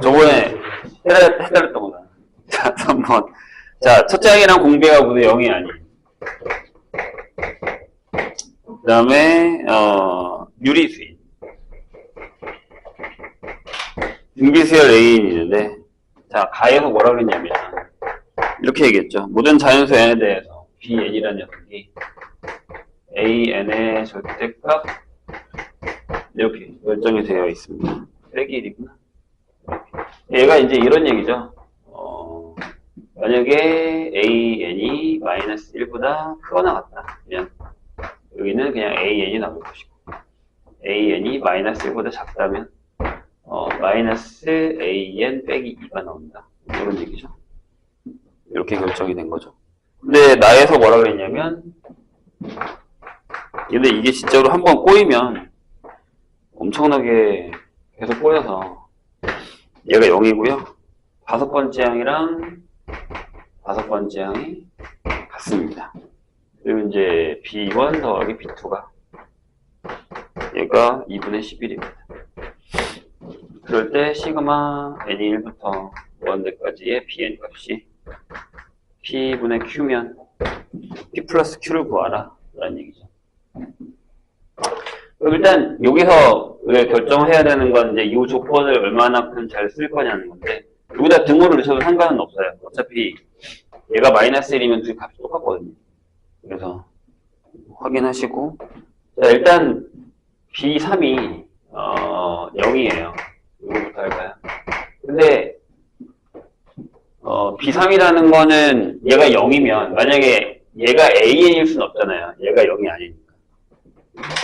저번에 해달랬던 거다. 자, 3번. 자, 첫째 항이랑 공배가 모두 0이 아닌. 그 다음에, 유리수인. 등비수열 A인이 있는데, 자, 가에서 뭐라 그랬냐면, 이렇게 얘기했죠. 모든 자연수 N에 대해서 Bn이라는 녀석이 AN의 절대값, 이렇게 결정이 되어 있습니다. 빼기 1이구나. 얘가 이제 이런 얘기죠. 만약에 AN이 마이너스 1보다 크거나 같다. 그냥 여기는 그냥 AN이 나올 것이고, AN이 마이너스 1보다 작다면 마이너스 AN 빼기 2가 나온다. 이런 얘기죠. 이렇게 결정이 된 거죠. 근데 나에서 뭐라 그랬냐면, 근데 이게 진짜로 한번 꼬이면 엄청나게 계속 꼬여서 얘가 0이고요. 다섯 번째 항이랑 다섯 번째 항이 같습니다. 그리고 이제 B1 더하기 B2가 얘가 2분의 11입니다. 그럴 때 시그마 n이 1부터 1까지의 bn 값이 p분의 q면 p 플러스 q를 구하라 라는 얘기죠. 그럼 일단 여기서 왜 결정을 해야 되는 건 이제 이 조건을 얼마나큼 잘 쓸 거냐는 건데, 여기다 등호를 넣으셔도 상관은 없어요. 어차피 얘가 마이너스 1이면 둘 값이 똑같거든요. 그래서 확인하시고, 자, 일단 B3이 0이에요. 이거부터 할까요? 근데 B3이라는 거는 얘가 0이면 만약에 얘가 AN일 수는 없잖아요. 얘가 0이 아니니까.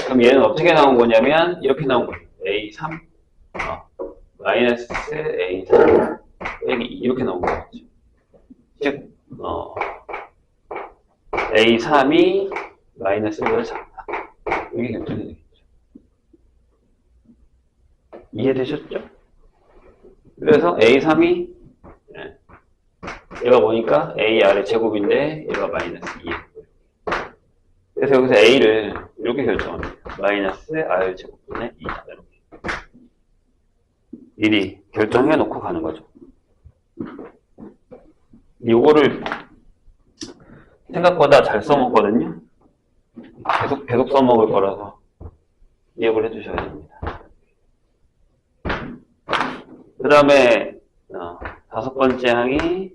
그럼 얘는 어떻게 나온 거냐면 이렇게 나온 거예요. A3 마이너스 A3 빼기 이렇게 나온 거죠. 즉 A3이 마이너스 1보다 작다. 이게 결정이 되겠죠. 이해되셨죠? 그래서 A3이 얘가 뭐니까 AR의 제곱인데 얘가 마이너스 2예요. 그래서 여기서 A를 이렇게 결정합니다. 마이너스 R 제곱분의 2다. 이렇게 미리 결정해 놓고 가는 거죠. 요거를 생각보다 잘 써먹거든요. 계속 써먹을 거라서 기억을 해주셔야 됩니다. 그 다음에 다섯 번째 항이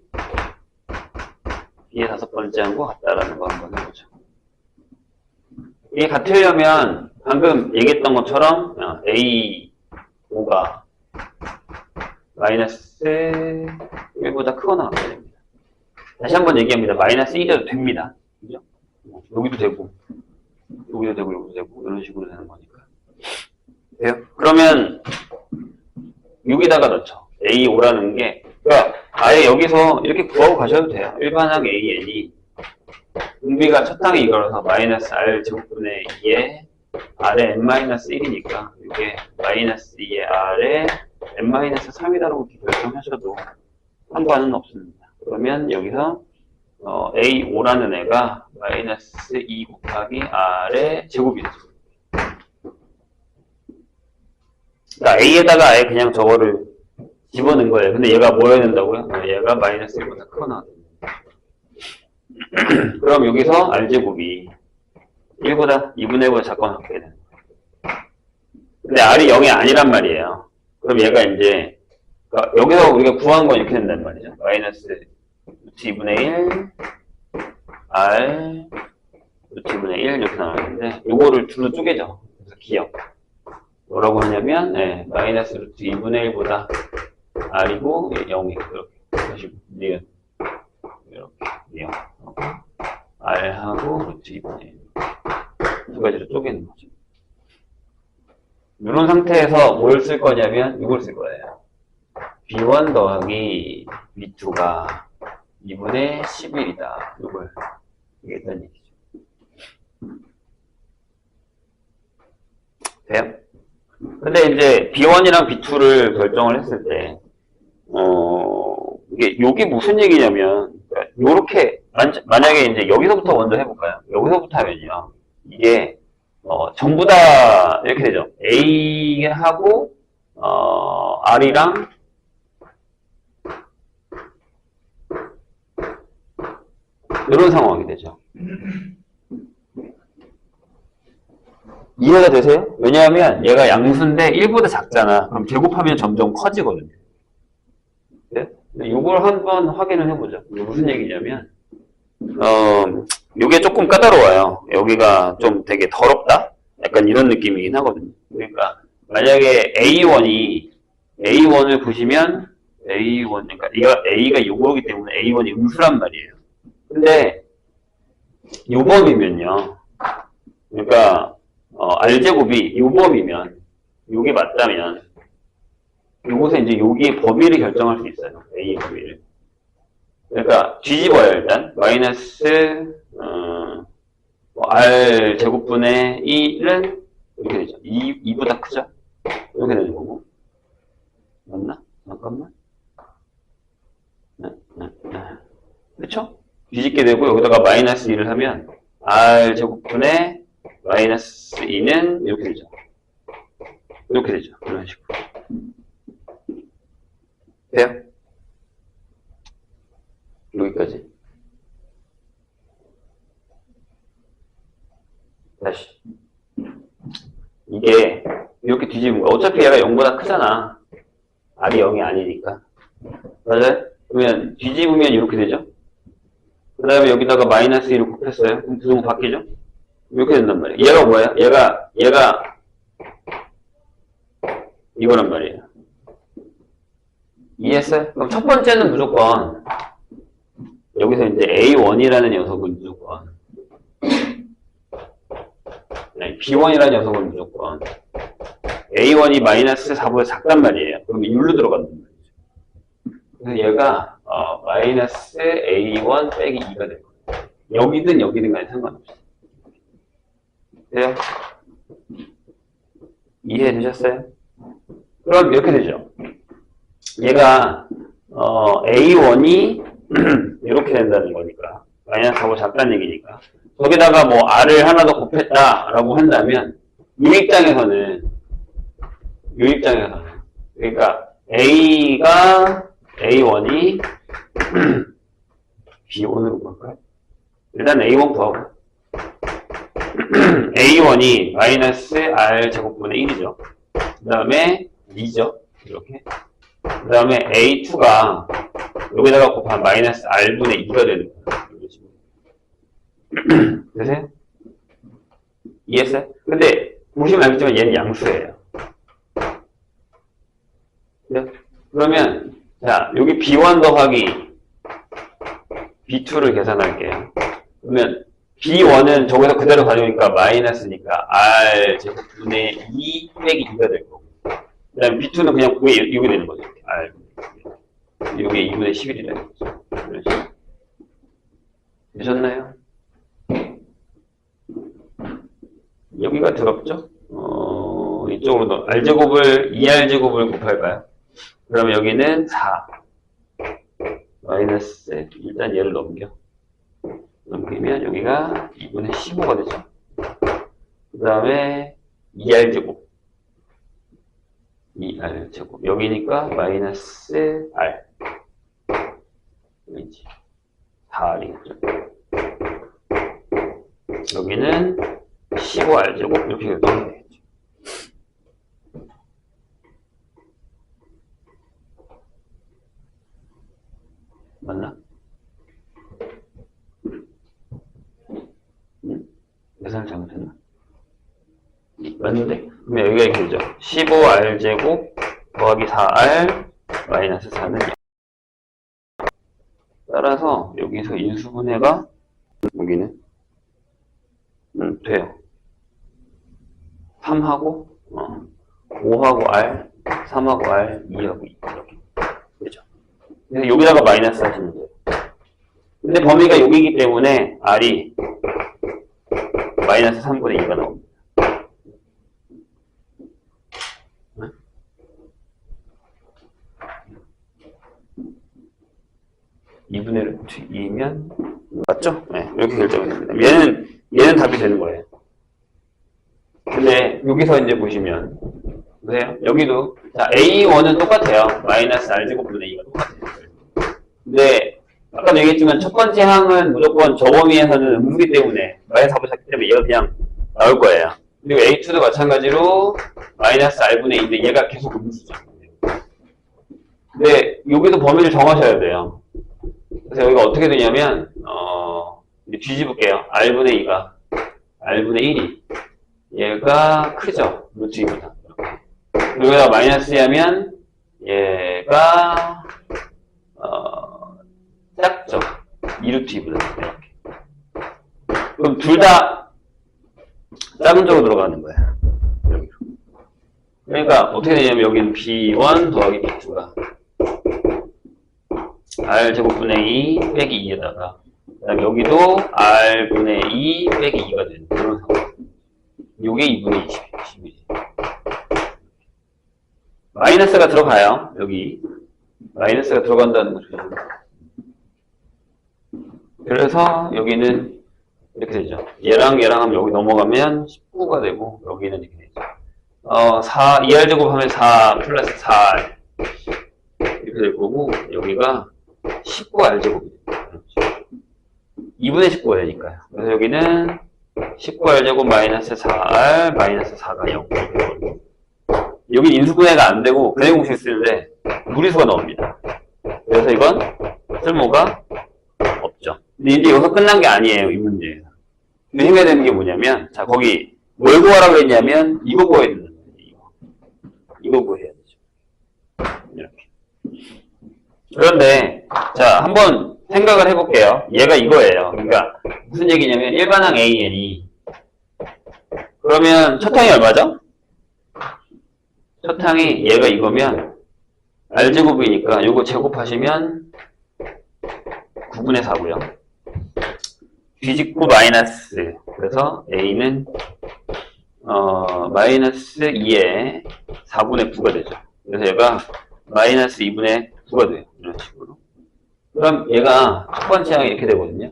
B의 다섯 번째 항과 같다라는 거 한번 해보죠. 이게 같으려면 방금 얘기했던 것처럼 A5가 마이너스 1보다 크거나 같아야 됩니다. 다시 한번 얘기합니다. 마이너스 1이라도 됩니다. 그죠? 여기도 되고 여기도 되고 여기도 되고 이런 식으로 되는 거니까. 돼요? 그러면 여기다가 넣죠. A5라는 게, 그러니까 아예 여기서 이렇게 구하고 가셔도 돼요. 일반항 AN이 공비가 첫 항이 이거라서 마이너스 R 제곱분의 2에 R에 n-1이니까 이게 마이너스 2에 R에 n-3이다라고 결정하셔도 상관은 없습니다. 그러면 여기서 A5라는 애가 마이너스 2 곱하기 R의 제곱이 되죠. 그러니까 A에다가 아예 그냥 저거를 집어넣은 거예요. 근데 얘가 뭐여야 된다고요? 얘가 마이너스 1보다 크거나. 그럼 여기서 R제곱이 1보다 2분의 1보다 작거나 같게 되는 거예요. 근데 R이 0이 아니란 말이에요. 그럼 얘가 이제 그러니까 여기서 우리가 구한 건 이렇게 된단 말이죠. 마이너스 루트 2분의 1 R 루트 2분의 1 이렇게 나오는데 요거를 둘로 쪼개죠. 그래서 기억 뭐라고 하냐면 마이너스 루트 2분의 1보다 R이고 0이 이렇게 하시고 니은 이렇게 니은 R하고 루트 2분의 1 두 가지로 쪼개는 거죠. 이런 상태에서 뭘 쓸 거냐면 이걸 쓸 거예요. B1 더하기 B2가 2분의 11이다. 이걸 얘기했던 얘기죠. 돼요? 근데 이제 B1이랑 B2를 결정을 했을 때 이게 무슨 얘기냐면 요렇게 만약에 이제 여기서부터 먼저 해볼까요? 여기서부터 하면요. 이게 전부 다 이렇게 되죠. A하고 R이랑 이런 상황이 되죠. 이해가 되세요? 왜냐하면 얘가 양수인데 1보다 작잖아. 그럼 제곱하면 점점 커지거든요. 네? 이걸 한번 확인을 해보죠. 무슨 얘기냐면 이게 조금 까다로워요. 여기가 좀 되게 더럽다? 약간 이런 느낌이긴 하거든요. 그러니까 만약에 A1을 보시면 A1, 그러니까 A가 요거기 때문에 A1이 음수란 말이에요. 근데 요 범위면요. 그러니까 R제곱이 요 범위면 요게 맞다면 요것에 이제 여기에 범위를 결정할 수 있어요. A의 범위를. 그러니까 뒤집어요 일단. 마이너스 R 제곱분의 1은 이렇게 되죠. 2보다 크죠? 이렇게 되는 거고. 맞나? 잠깐만. 그쵸? 뒤집게 되고 여기다가 마이너스 2를 하면 R 제곱분의 마이너스 2는 이렇게 되죠. 이렇게 되죠. 이런 식으로. 돼요? 여기까지. 다시. 이게 이렇게 뒤집은 거. 어차피 얘가 0보다 크잖아. R이 0이 아니니까. 맞아요? 그러면 뒤집으면 이렇게 되죠? 그 다음에 여기다가 마이너스 1을 곱했어요. 그럼 구성 바뀌죠? 이렇게 된단 말이에요. 얘가 뭐야? 얘가 이거란 말이에요. 이해했어요? 그럼 첫 번째는 무조건 여기서 이제 A1이라는 녀석은 무조건 B1이라는 녀석은 무조건 A1이 마이너스 4보다 작단 말이에요. 그러면 1로 들어간단 말이죠. 그래서 얘가 마이너스 A1 빼기 2가 될 거예요. 여기든 간에 상관없어요. 돼요? 이해되셨어요? 그럼 이렇게 되죠. 얘가 A1이 이렇게 된다는 거니까 마이너스 4보다 작다는 얘기니까 거기다가 뭐 R을 하나 더 곱했다라고 한다면 이 입장에서는 그러니까 A1이 B1으로 볼까요? 일단 A1 구하고 A1이 마이너스 R 제곱분의 1이죠. 그 다음에 2죠. 이렇게. 그 다음에 A2가 여기다가 곱한 마이너스 R분의 2가 되는 거예요. 되세요? 이해했어요? 근데 보시면 알겠지만 얘는 양수예요. 네? 그러면 자 여기 B1 더하기 B2를 계산할게요. 그러면 B1은 저기서 그대로 가져오니까 마이너스니까 R 제곱분의 2 빼기 2가 될 거고 그 다음에 B2는 그냥 이게 되는 거죠. R 이게 2분의 11이 되는 거죠. 되셨나요? 여기가 더럽죠? 이쪽으로 더 R제곱을 2R제곱을 곱할까요? 그러면 여기는 4 마이너스 일단 얘를 넘기면 여기가 2분의 15가 되죠. 그 다음에 2R제곱 여기니까 마이너스 R 여기지 4R이겠죠. 여기는 15R제곱 이렇게 넣으면 되겠죠. 맞나? 계산을 잘못했나? 맞는데? 그러면 여기가 이렇게 되죠. 15R제곱 더하기 4R 마이너스 4는 0. 따라서 여기서 인수분해가 여기는 돼요. 3하고 5하고 R 3하고 R 2하고 2 이렇게 되죠. 그래서 여기다가 마이너스 하시면 돼요. 근데 범위가 여기이기 때문에 R이 마이너스 3분의 2가 나옵니다. 2분의 2면 맞죠? 네, 이렇게 결정이 됩니다. 얘는 답이 되는 거예요. 근데 여기서 이제 보시면 보세요. 여기도 자 A1은 똑같아요. 마이너스 R제곱분의 2가 똑같아요. 근데 아까도 얘기했지만 첫 번째 항은 무조건 저 범위에서는 음수기 때문에 마이너스 4분 찾기 때문에 얘가 그냥 나올 거예요. 그리고 A2도 마찬가지로 마이너스 R분의 2인데 얘가 계속 음수죠. 근데 여기도 범위를 정하셔야 돼요. 그래서 여기가 어떻게 되냐면 뒤집을게요. R분의 2가 R분의 1이 얘가 크죠. 루트 2보다. 여기다 마이너스 하면 얘가 작죠. 2루트 2보다. 이렇게. 그럼 둘 다 작은 쪽으로 들어가는 거야. 여기로. 그러니까 어떻게 되냐면 여기는 B1 더하기 B2가 R제곱분의 2 빼기 2에다가 그 다음에 여기도 R분의 2 빼기 2가 되는 그런 상황. 요게 2분의 20이지. 마이너스가 들어가요. 여기. 마이너스가 들어간다는 거죠. 그래서 여기는 이렇게 되죠. 얘랑 하면 여기 넘어가면 19가 되고, 여기는 이렇게 되죠. 2R제곱 하면 4 플러스 4R. 이렇게 될 거고, 여기가 19R제곱이 돼요. 2분의 19가 되니까요. 그래서 여기는 19R제곱 마이너스 4R 마이너스 4가 0. 여기 인수분해가 안 되고 근해 공식 쓰는데 무리수가 나옵니다. 그래서 이건 쓸모가 없죠. 근데 이제 여기서 끝난 게 아니에요, 이 문제에서. 근데 해야 되는 게 뭐냐면, 자, 거기 뭘 구하라고 했냐면 이거 구해야 된다. 이거 구해야 되죠. 이렇게. 그런데 자, 한번 생각을 해볼게요. 얘가 이거예요. 그러니까 무슨 얘기냐면 일반항 AN이 그러면 첫 항이 얼마죠? 첫 항이 얘가 이거면 R제곱이니까 요거 제곱하시면 9분의 4고요. 뒤집고 마이너스. 그래서 A는 마이너스 2에 4분의 9가 되죠. 그래서 얘가 마이너스 2분의 9가 돼요. 이런 식으로. 그럼 얘가 첫 번째 항이 이렇게 되거든요.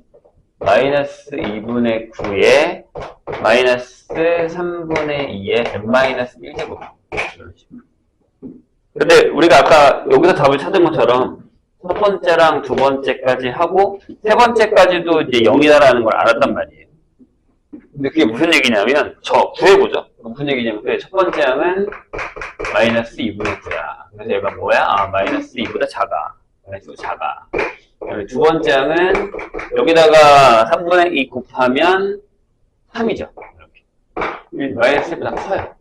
마이너스 2분의 9에 마이너스 3분의 2에 n-1제곱. 이런 식으로. 근데 우리가 아까 여기서 답을 찾은 것처럼 첫 번째랑 두 번째까지 하고 세 번째까지도 이제 0이다라는 걸 알았단 말이에요. 근데 그게 무슨 얘기냐면 구해보죠. 무슨 얘기냐면 그래, 첫 번째 항은 마이너스 2분의 9야. 그래서 얘가 뭐야? 아, 마이너스 2보다 작아. 마이너스 2보다 작아. 두 번째 항은 여기다가 3분의 2 곱하면 3이죠. 이렇게. 마이너스 1보다 커요.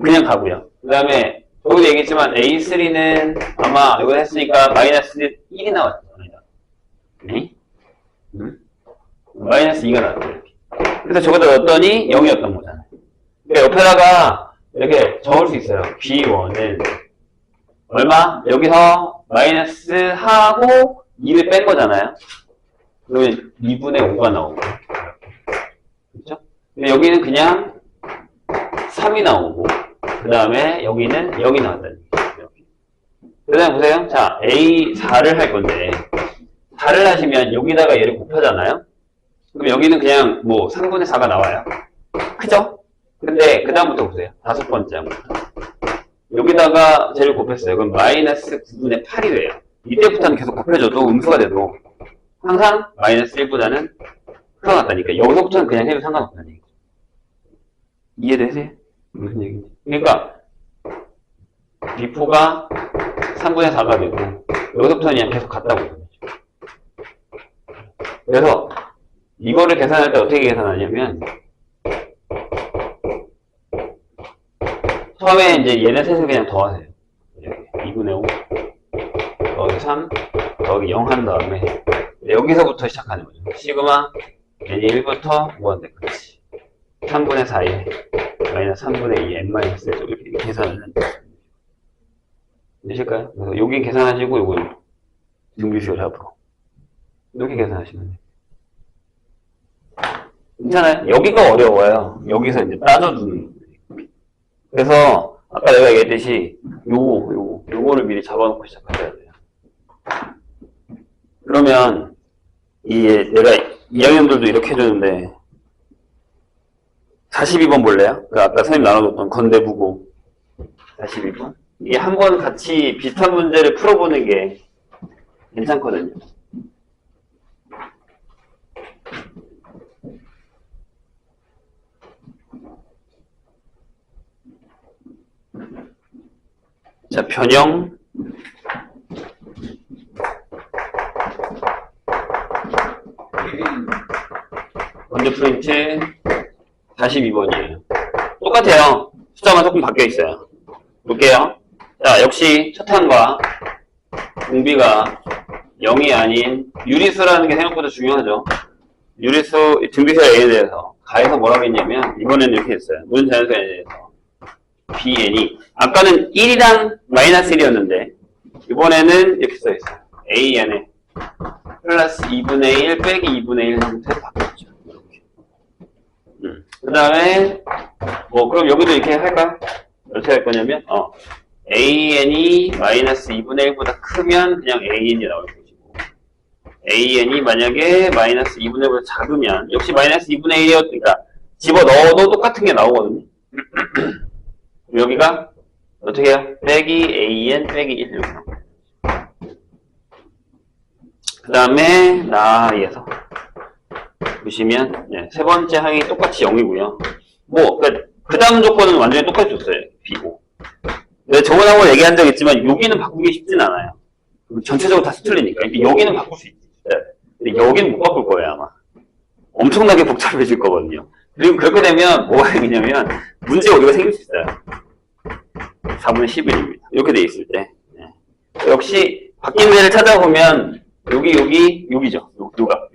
그냥 가고요. 그 다음에 여기도 얘기했지만 A3는 아마 이거 했으니까 마이너스 1이 나왔죠. 마이너스 2가 나왔죠. 이렇게. 그래서 저거다 넣었더니 0이었던 거잖아요. 그러니까 옆에다가 이렇게 적을 수 있어요. B1은 얼마? 여기서 마이너스 하고 2를 뺀 거잖아요. 그러면 2분의 5가 나오고. 그렇죠? 근데 여기는 그냥 3이 나오고, 그 다음에 여기는 0이 나왔다는 얘기죠. 그 다음에 보세요. 자, A4를 할 건데, 4를 하시면 여기다가 얘를 곱하잖아요? 그럼 여기는 그냥 뭐 3분의 4가 나와요. 그죠? 근데 그 다음부터 보세요. 다섯 번째 항부터. 여기다가 쟤를 곱했어요. 그럼 마이너스 9분의 8이 돼요. 이때부터는 계속 곱해줘도 음수가 돼도 항상 마이너스 1보다는 크가 같다니까. 여기서부터는 그냥 해도 상관없다는 얘기죠. 이해되세요? 무슨 얘기인지. 그러니까 B4가 3분의 4가 되고 여기서부터는 그냥 계속 같다고 얘기죠. 그래서 이거를 계산할 때 어떻게 계산하냐면 처음에 이제 얘네 셋을 그냥 더하세요. 2분의 5 더하기 3 더하기 0 한 다음에 여기서부터 시작하는 거죠. 시그마 n이 1부터 무한대까지 3분의 4에 마이너스 3분의 2 n-1 이렇게 계산을 하는 거죠. 되실까요? 그래서 여기 계산하시고 요건 등비수열 합으로 이렇게 계산하시면 돼요. 괜찮아요? 여기가 어려워요. 여기서 이제 따져두는. 그래서 아까 내가 얘기했듯이 요거를 미리 잡아놓고 시작하셔야 돼요. 그러면 내가 2학년들도 이렇게 해주는데 42번 볼래요? 그 아까 선생님 나눠줬던 건대부고 42번. 이게 한번 같이 비슷한 문제를 풀어보는 게 괜찮거든요. 자, 변형. 먼저 프린트 42번이에요. 똑같아요. 숫자만 조금 바뀌어 있어요. 볼게요. 자, 역시 첫 항과 등비가 0이 아닌 유리수라는 게 생각보다 중요하죠. 유리수, 등비수 A에 대해서 가에서 뭐라고 했냐면 이번에는 이렇게 했어요. 무슨 자연수에 대해서 BN이 아까는 1이랑 마이너스 1이었는데 이번에는 이렇게 써있어요. AN에 플러스 2분의 1 빼기 2분의 1 형태로 바뀌었죠. 이렇게. 그 다음에 뭐 그럼 여기도 이렇게 할까? 어떻게 할 거냐면 AN이 마이너스 2분의 1보다 크면 그냥 AN이 나올 것이고 AN이 만약에 마이너스 2분의 1보다 작으면 역시 마이너스 2분의 1이었으니까 집어넣어도 똑같은 게 나오거든요. 여기가 어떻게 해요? 빼기 AN 빼기 1 이렇게 나와요. 그 다음에 나에서 보시면 세 번째 항이 똑같이 0이고요. 뭐 그 다음 조건은 완전히 똑같이 줬어요. B고. 내가 저번하고 얘기한 적 있지만 여기는 바꾸기 쉽진 않아요. 전체적으로 다 스틀리니까. 여기는 바꿀 수 있지. 근데 여기는 못 바꿀 거예요 아마. 엄청나게 복잡해질 거거든요. 그리고 그렇게 되면 뭐가 생기냐면 문제가 우리가 생길 수 있어요. 4분의 11입니다. 이렇게 돼 있을 때. 역시 바뀐 데를 찾아보면 여기죠. 여기가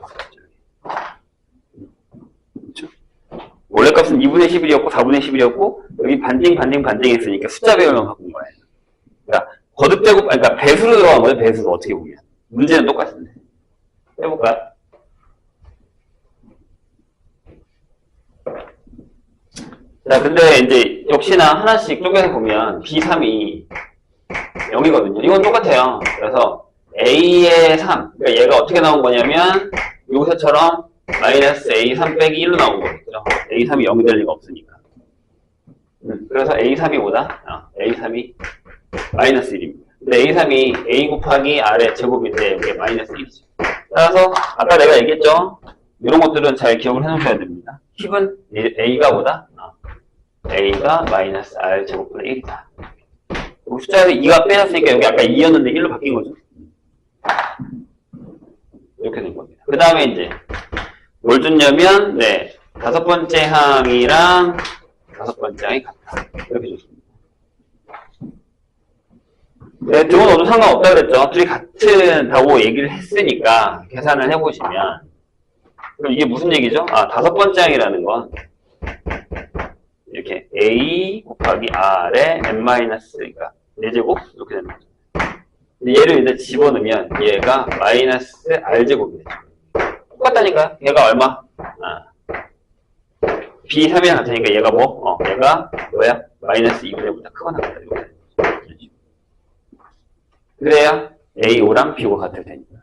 바뀌었죠. 그렇죠? 원래 값은 2분의 11이었고 4분의 11이었고 여기 반띵 했으니까 숫자 배열만 바꾼 거예요. 그러니까 거듭되고 그러니까 배수로 들어간 거예요. 배수로 어떻게 보면 문제는 똑같은데 해볼까요? 자, 근데 이제 역시나 하나씩 쪼개서 보면 B3이 0이거든요. 이건 똑같아요. 그래서 A의 3, 그러니까 얘가 어떻게 나온 거냐면 여기서처럼 마이너스 A3 빼기 1로 나온 거겠죠. A3이 0이 될 리가 없으니까. 그래서 A3이 뭐다? A3이 마이너스 1입니다. 근데 A3이 A 곱하기 R의 제곱인데 이게 마이너스 1이죠. 따라서 아까 내가 얘기했죠. 이런 것들은 잘 기억을 해놓으셔야 됩니다. 힙은 A가 뭐다? A가 마이너스 R 제곱분의 1이다. 그리고 숫자에서 2가 빼졌으니까 여기 아까 2였는데 1로 바뀐 거죠. 이렇게 된 겁니다. 그 다음에 이제 뭘 줬냐면 다섯 번째 항이랑 다섯 번째 항이 같다. 이렇게 줬습니다. 등은 어도 상관없다 그랬죠. 둘이 같다고 얘기를 했으니까 계산을 해보시면 그럼 이게 무슨 얘기죠? 다섯 번째 항이라는 건 이렇게 A 곱하기 R의 n-그러니까 4제곱 이렇게 되는 거죠. 얘를 이제 집어넣으면 얘가 마이너스 R제곱이 되죠. 똑같다니까. 얘가 얼마? B3이랑 같으니까 얘가 뭐? 얘가 뭐야? 마이너스 2분의 1보다 크거나 같다. 이렇게 되는 거죠. 그래야 A5랑 B5가 같을 테니까.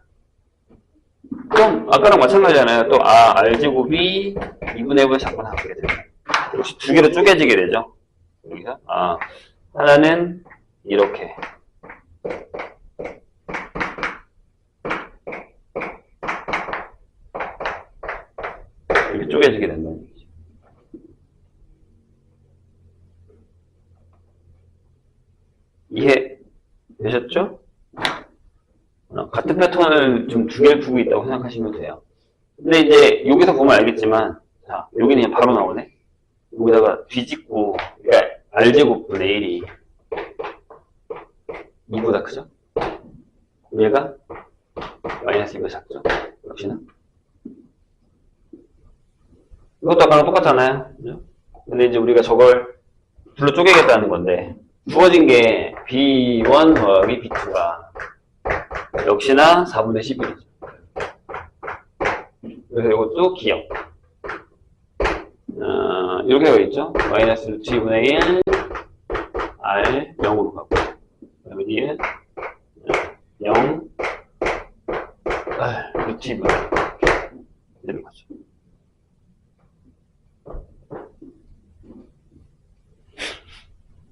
그럼 아까랑 마찬가지잖아요. 또 R제곱이 2분의 1보다 작거나 같게 됩니다. 역시 두 개로 쪼개지게 되죠. 여기서 하나는 이렇게 이렇게 쪼개지게 된다는 얘기죠. 이해 되셨죠? 같은 패턴을 좀 두 개를 두고 있다고 생각하시면 돼요. 근데 이제 여기서 보면 알겠지만 자, 여기는 그냥 바로 나오네. 여기다가 뒤집고, 그러니까 R제곱분의 1이 2보다 크죠? 얘가 마이너스 2보다 작죠? 역시나. 이것도 아까랑 똑같잖아요. 그죠? 근데 이제 우리가 저걸 둘로 쪼개겠다는 건데, 주어진 게 B1 더하기 B2가 역시나 4분의 11이죠. 그래서 이것도 기억. 이렇게 되어 있죠? 마이너스 루트 2분의 1, R 0으로 가고, 그 다음에 뒤에 0, 루트 2분의 1 되는 거죠.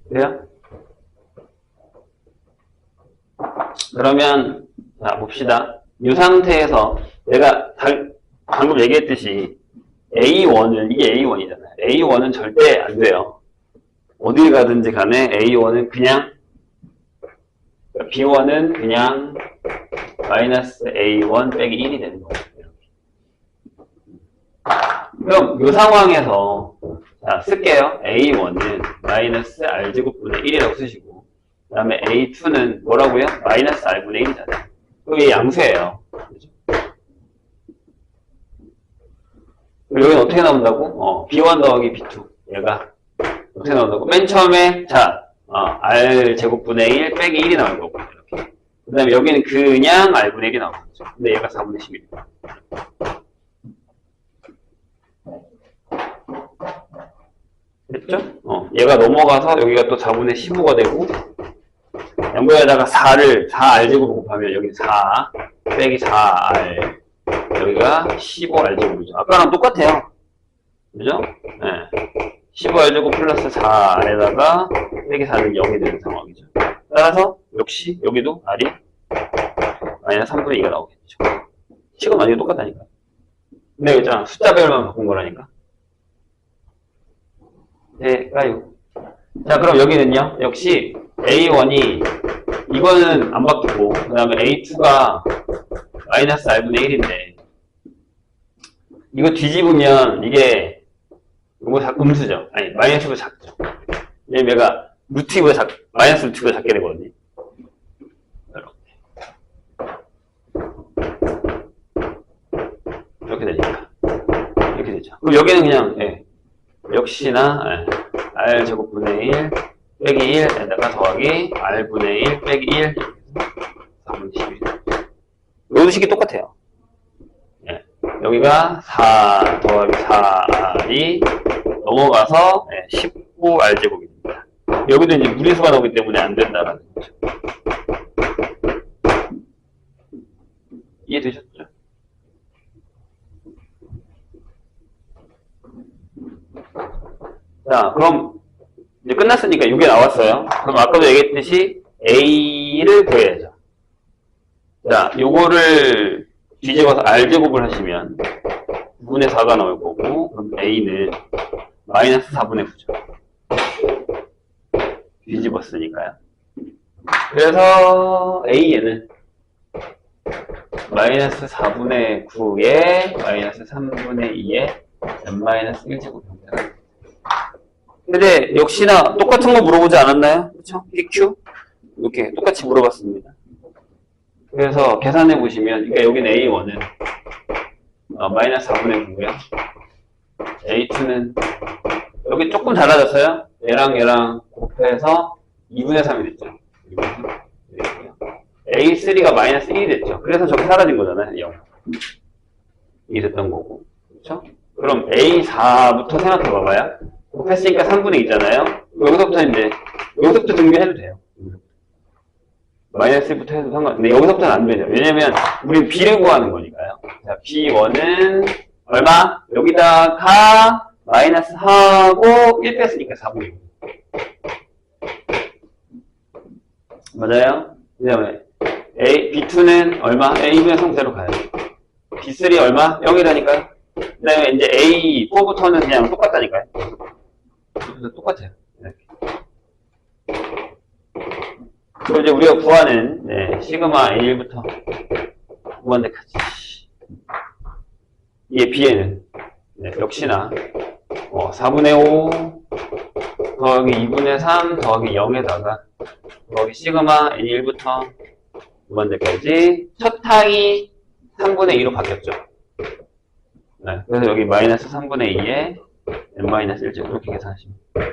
그래요? 그러면 자 봅시다. 이 상태에서 내가 방금 얘기했듯이 A1은 이게 A1이잖아요. A1은 절대 안 돼요. 어딜 가든지 간에 A1은 그냥 B1은 그냥 마이너스 A1 빼기 1이 되는 거예요. 그럼 이 상황에서 자, 쓸게요. A1은 마이너스 R제곱분의 1이라고 쓰시고 그 다음에 A2는 뭐라고요? 마이너스 R분의 1이잖아요. 그럼 얘 양수예요. 그렇죠? 여기는 어떻게 나온다고? B1 더하기 B2 얘가 어떻게 나온다고? 맨 처음에 자 R제곱분의 1 빼기 1이 나올 거고 이렇게. 그 다음에 여기는 그냥 R분의 1이 나오는 거죠. 근데 얘가 4분의 11이에요. 됐죠? 얘가 넘어가서 여기가 또 4분의 15가 되고 양보에다가 4R제곱을 곱하면 여기 4 빼기 4R 여기가 15R제곱이죠. 아까랑 똑같아요. 그죠? 네. 15R제곱 플러스 4R에다가 빼기 4는 0이 되는 상황이죠. 따라서 역시 여기도 R이 마이너스 3분의 2가 나오겠죠. 식은 완전히 똑같다니까. 근데 있잖아. 숫자별만 바꾼 거라니까. 될까요? 자, 그럼 여기는요. 역시 A1이 이거는 안 바뀌고 그 다음에 A2가 마이너스 R분의 1인데 이거 뒤집으면 이게 이거 음수죠. 아니 마이너스보다 작죠. 왜냐면 얘가 루트 2보다 마이너스 루트 2보다 작게 되거든요. 이렇게 되니까 이렇게 되죠. 그럼 여기는 그냥 역시나 R제곱분의 1 빼기 1에다가 더하기 R분의 1 빼기 1 4분의 11 여기도 식이 똑같아요. 여기가 4 더하기 4R이 넘어가서 19R제곱입니다. 여기도 이제 무리수가 나오기 때문에 안 된다라는 거죠. 이해되셨죠? 자, 그럼 이제 끝났으니까 이게 나왔어요. 그럼 아까도 얘기했듯이 A를 구해야죠. 자, 요거를 뒤집어서 R제곱을 하시면 9분의 4가 나올 거고 그럼 A는 마이너스 4분의 9죠. 뒤집었으니까요. 그래서 A에는 마이너스 4분의 9에 마이너스 3분의 2에 n-1제곱 형태가. 근데 역시나 똑같은 거 물어보지 않았나요? 그렇죠? PQ 이렇게 똑같이 물어봤습니다. 그래서 계산해 보시면 그러니까 여기는 A1은 마이너스 4분의 9고요. A2는 여기 조금 달라졌어요. 얘랑 곱해서 2분의 3이 됐죠. A3가 마이너스 1이 됐죠. 그래서 저게 사라진 거잖아요. 0. 이게 됐던 거고. 그렇죠? 그럼 A4부터 생각해 봐봐요. 곱했으니까 3분의 2잖아요. 여기서부터 등비해도 돼요. 마이너스 1부터 해도 근데 여기서부터는 안 되죠. 왜냐면 우린 B를 구하는 거니까요. 자, B1은 얼마? 여기다가 마이너스 하고 1 뺐으니까 4분의 2. 맞아요? 그 다음에 B2는 얼마? A2분의 3대로 가요. B3 얼마? 0이라니까요. 그 다음에 이제 A4부터는 그냥 똑같다니까요. 똑같아요. 이렇게. 그리고 이제 우리가 구하는 시그마 A1부터 무한대까지 이게 B에는 역시나 4분의 5 더하기 2분의 3 더하기 0에다가 더하기 시그마 N1부터 무한대까지 첫 항이 3분의 2로 바뀌었죠. 그래서 여기 마이너스 3분의 2에 n-1제곱 이렇게 계산하시면 돼요.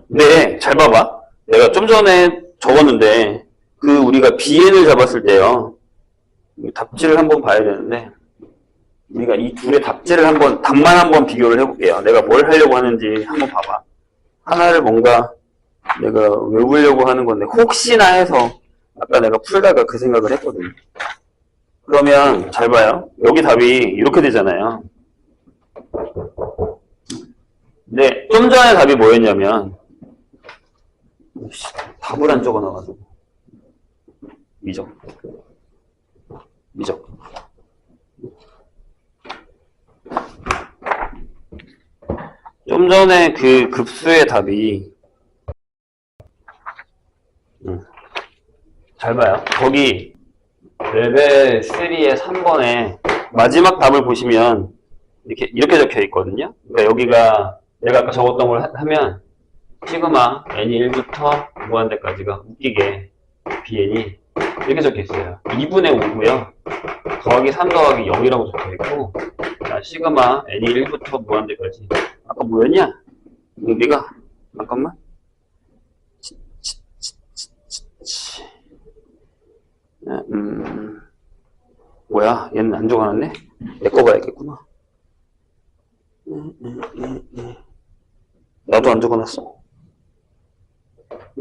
네, 잘 봐봐. 내가 좀 전에 적었는데 우리가 BN을 잡았을 때요. 답지를 한번 봐야 되는데 우리가 이 둘의 답지를 답만 한번 비교를 해볼게요. 내가 뭘 하려고 하는지 한번 봐봐. 하나를 뭔가 내가 외우려고 하는 건데 혹시나 해서 아까 내가 풀다가 그 생각을 했거든요. 그러면 잘 봐요. 여기 답이 이렇게 되잖아요. 네, 좀 전에 답이 뭐였냐면 답을 안 적어놔가지고 미적. 좀 전에 그 급수의 답이 잘 봐요. 거기 레벨 3의 3번에 마지막 답을 보시면 이렇게 적혀 있거든요. 그러니까 여기가 내가 아까 적었던 걸 하면 시그마 n이 1부터 무한대까지가 웃기게 bn이 이렇게 적혀 있어요. 2분의 5고요. 더하기 3 더하기 0이라고 적혀 있고, 자, 시그마 n이 1부터 무한대까지. 아까 뭐였냐? 여기가 잠깐만. 뭐야? 얘는 안 적어놨네? 내 거 봐야겠구나. 나도 안 적어놨어.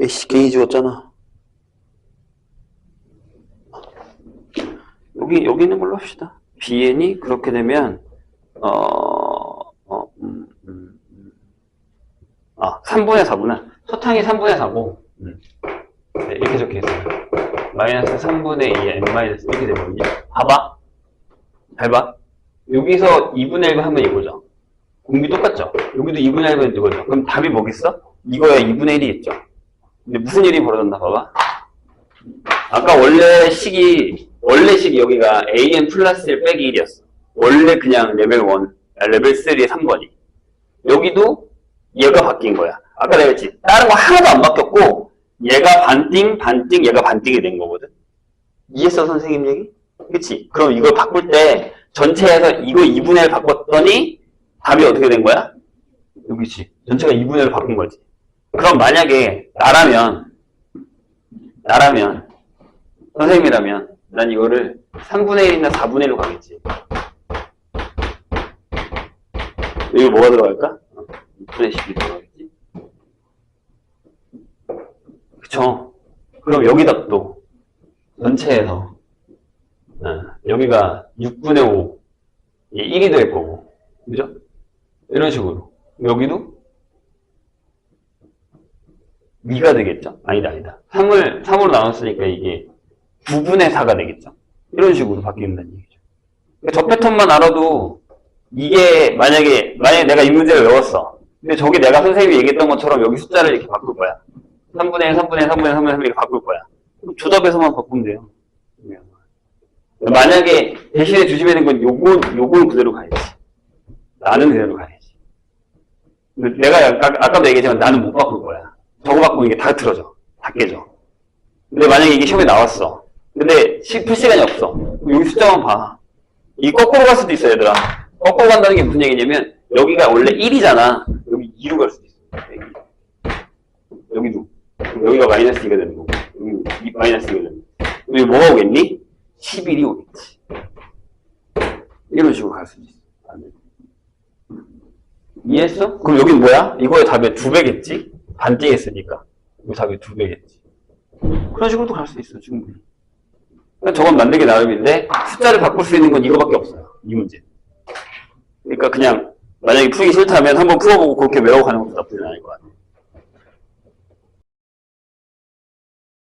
에이씨, 괜히 지웠잖아. 여기 있는 걸로 합시다. bn이 그렇게 되면, 3분의 4구나. 서탕이 3분의 4고, 네, 이렇게 적혀 있어요. 마이너스 3분의 2, n 마이너스 이렇게 되거든요. 봐봐. 잘 봐. 여기서 2분의 1과 하면 이거죠. 공비 똑같죠? 여기도 2분의 1은 이거죠. 그럼 답이 뭐겠어? 이거야 2분의 1이겠죠. 근데 무슨 일이 벌어졌나 봐봐. 아까 원래 식이 여기가 an 플러스 1 빼기 1이었어. 원래 그냥 레벨 3의 3번이. 여기도 얘가 바뀐 거야. 아까 내가 했지. 다른 거 하나도 안 바뀌었고, 얘가 반띵, 얘가 반띵이 된 거거든. 이해했어, 선생님 얘기? 그치? 그럼 이걸 바꿀 때 전체에서 이거 2분의 1 바꿨더니 답이 어떻게 된 거야? 여기지. 전체가 2분의 1로 바꾼 거지. 그럼 만약에 나라면 선생님이라면 난 이거를 3분의 1이나 4분의 1로 가겠지. 여기 뭐가 들어갈까? 6분의 10이 들어가겠지. 그쵸? 그럼 여기다 또 전체에서 여기가 6분의 5 1이 될 거고, 그죠? 이런 식으로 여기도 2가 되겠죠? 아니다 3으로 나눴으니까 이게 9분의 4가 되겠죠? 이런 식으로 바뀐다는 얘기죠. 그러니까 저 패턴만 알아도 이게 만약에 내가 이 문제를 외웠어. 근데 저게 내가 선생님이 얘기했던 것처럼 여기 숫자를 이렇게 바꿀 거야. 3분의 1, 3분의 1, 3분의 1, 3분의 1 이렇게 바꿀 거야. 그럼 조답에서만 바꾸면 돼요. 만약에 대신에 주시면 건 요건 그대로 가야지. 나는 그대로 가야지. 내가 아까도 얘기했지만 나는 못 바꿀 거야. 저거 바꾸면 이게 다 틀어져. 다 깨져. 근데 만약에 이게 시험에 나왔어. 근데 풀 시간이 없어. 여기 숫자만 봐. 이 거꾸로 갈 수도 있어, 얘들아. 거꾸로 간다는 게 무슨 얘기냐면 여기가 원래 1이잖아. 여기 2로 갈 수도 있어. 여기도. 여기가 마이너스 2가 되는 거고. 여기 마이너스 2가 되는 거고. 여기 뭐가 오겠니? 11이 오겠지. 이런 식으로 갈 수도 있어. 이해했어? 그럼 여긴 뭐야? 이거의 답의 2배겠지? 반띵했으니까. 이거 답의 2배겠지. 그런 식으로도 갈 수 있어, 충분히. 그러니까 저건 만들기 나름인데, 숫자를 바꿀 수 있는 건 이거밖에 없어요. 이 문제. 그러니까 그냥, 만약에 풀기 싫다면 한번 풀어보고 그렇게 외워가는 것도 나쁘지 않을 것 같아요.